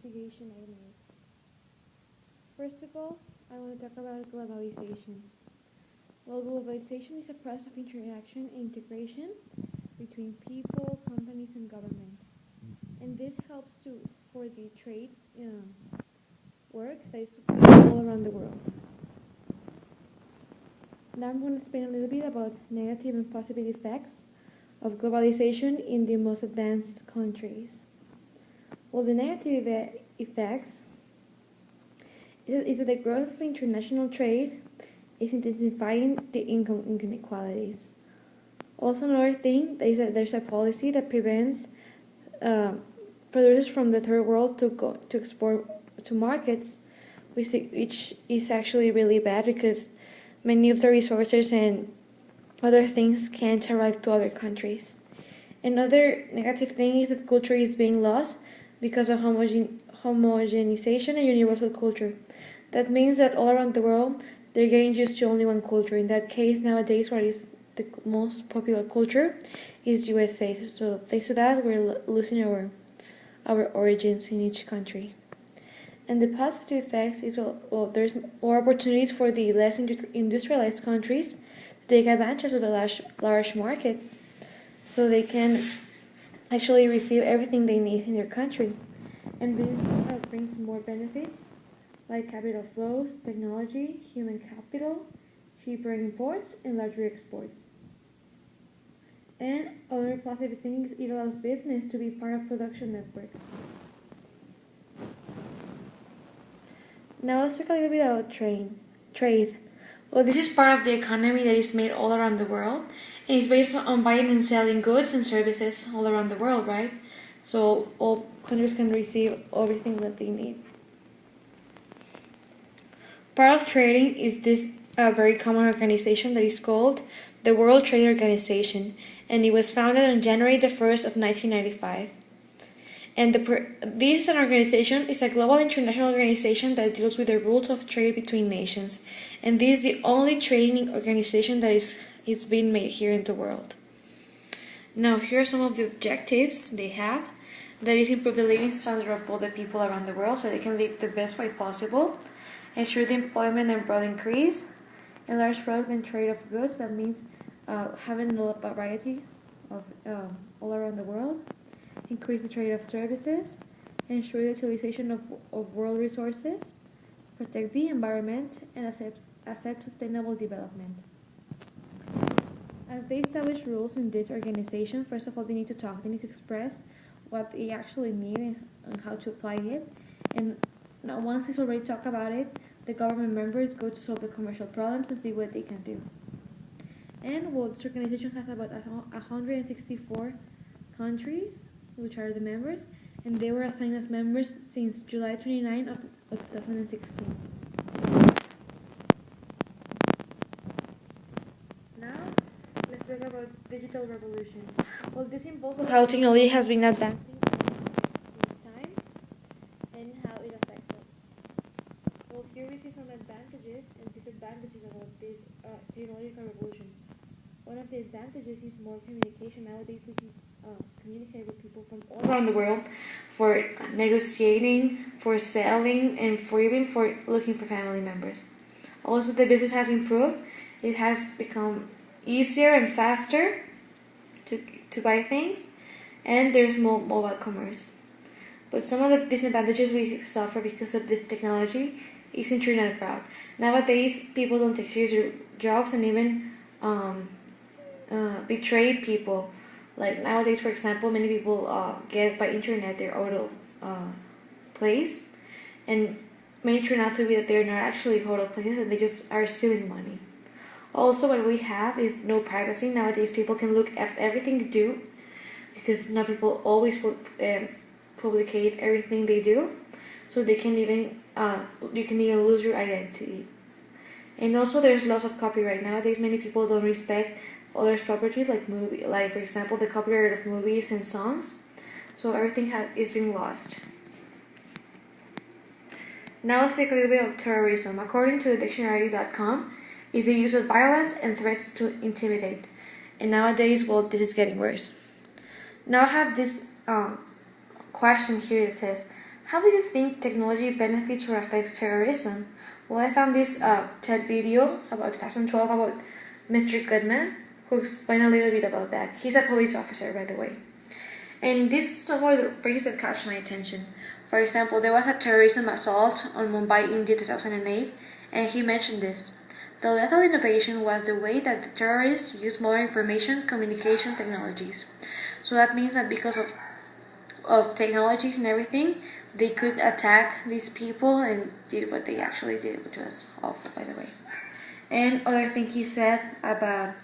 investigation I made. First of all, I want to talk about globalization. Well, globalization is a process of interaction and integration between people, companies, and government. And this helps for the trade work that is all around the world. Now I'm going to explain a little bit about negative and positive effects of globalization in the most advanced countries. Well, the negative effects is that the growth of international trade is intensifying the income inequalities. Also, another thing is that there's a policy that prevents producers from the third world to export to markets, which is actually really bad because many of the resources and other things can't arrive to other countries. Another negative thing is that culture is being lost because of homogenization and universal culture. That means that all around the world, they're getting used to only one culture. In that case, nowadays, what is the most popular culture is USA. So thanks to that, we're losing our origins in each country. And the positive effects is, well, there's more opportunities for the less industrialized countries to take advantage of the large markets, so they can actually receive everything they need in their country. And this brings more benefits like capital flows, technology, human capital, cheaper imports, and larger exports. And other positive things, it allows business to be part of production networks. Now let's talk a little bit about trade. Well, this is part of the economy that is made all around the world, and it's based on buying and selling goods and services all around the world, right? So all countries can receive everything that they need. Part of trading is this very common organization that is called the World Trade Organization, and it was founded on January the 1st of 1995. And this is an organization, is a global international organization that deals with the rules of trade between nations. And this is the only trading organization that is being made here in the world. Now, here are some of the objectives they have. That is, improve the living standard of all the people around the world so they can live the best way possible. Ensure the employment and broad increase. Enlarge product and trade of goods. That means having a variety of all around the world. Increase the trade of services, ensure the utilization of world resources, protect the environment, and accept sustainable development. As they establish rules in this organization, first of all, they need to express what they actually mean and how to apply it. And now, once they already talk about it, the government members go to solve the commercial problems and see what they can do. And well, this organization has about 164 countries, which are the members, and they were assigned as members since July 29 of 2016. Now, let's talk about digital revolution. Well, this involves how technology has been advancing since time and how it affects us. Well, here we see some advantages and disadvantages about this technological revolution. One of the advantages is more communication. Nowadays, we can communicate with people from all around the world for negotiating, for selling, and even for looking for family members. Also, the business has improved. It has become easier and faster to buy things, and there's more mobile commerce. But some of the disadvantages we suffer because of this technology is internet fraud. Nowadays, people don't take serious jobs and even betray people. Like nowadays, for example, many people get by internet their auto place, and many turn out to be that they're not actually auto places and they just are stealing money. Also, what we have is no privacy. Nowadays, people can look at everything you do because now people always publicate everything they do, so they can even you can even lose your identity. And also, there's loss of copyright. Nowadays, many people don't respect others' property, like for example, the copyright of movies and songs. So everything is being lost. Now let's take a little bit of terrorism. According to the dictionary.com, is the use of violence and threats to intimidate. And nowadays, well, this is getting worse. Now I have this question here that says, How do you think technology benefits or affects terrorism? Well, I found this TED video about 2012 about Mr. Goodman, who explained a little bit about that. He's a police officer, by the way. And this is some of the phrases that catch my attention. For example, there was a terrorism assault on Mumbai, India, 2008, and he mentioned this. The lethal innovation was the way that the terrorists used modern information communication technologies. So that means that because of technologies and everything, they could attack these people and did what they actually did, which was awful, by the way. And other thing he said about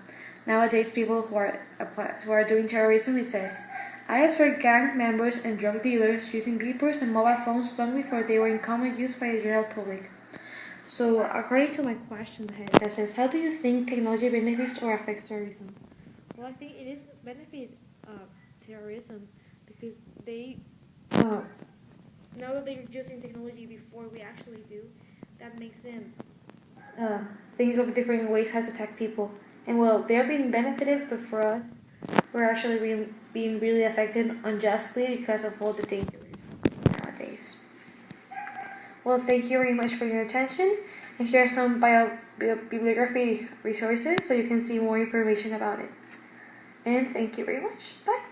nowadays people who are doing terrorism, it says, I have heard gang members and drug dealers using beepers and mobile phones long before they were in common use by the general public. So, according to my question that says, how do you think technology benefits or affects terrorism? Well, I think it is benefit terrorism because they now that they're using technology before we actually do, that makes them think of different ways how to attack people. And well, they're being benefited, but for us, we're actually being really affected unjustly because of all the dangers nowadays. Well, thank you very much for your attention, and here are some bibliography resources so you can see more information about it. And thank you very much. Bye.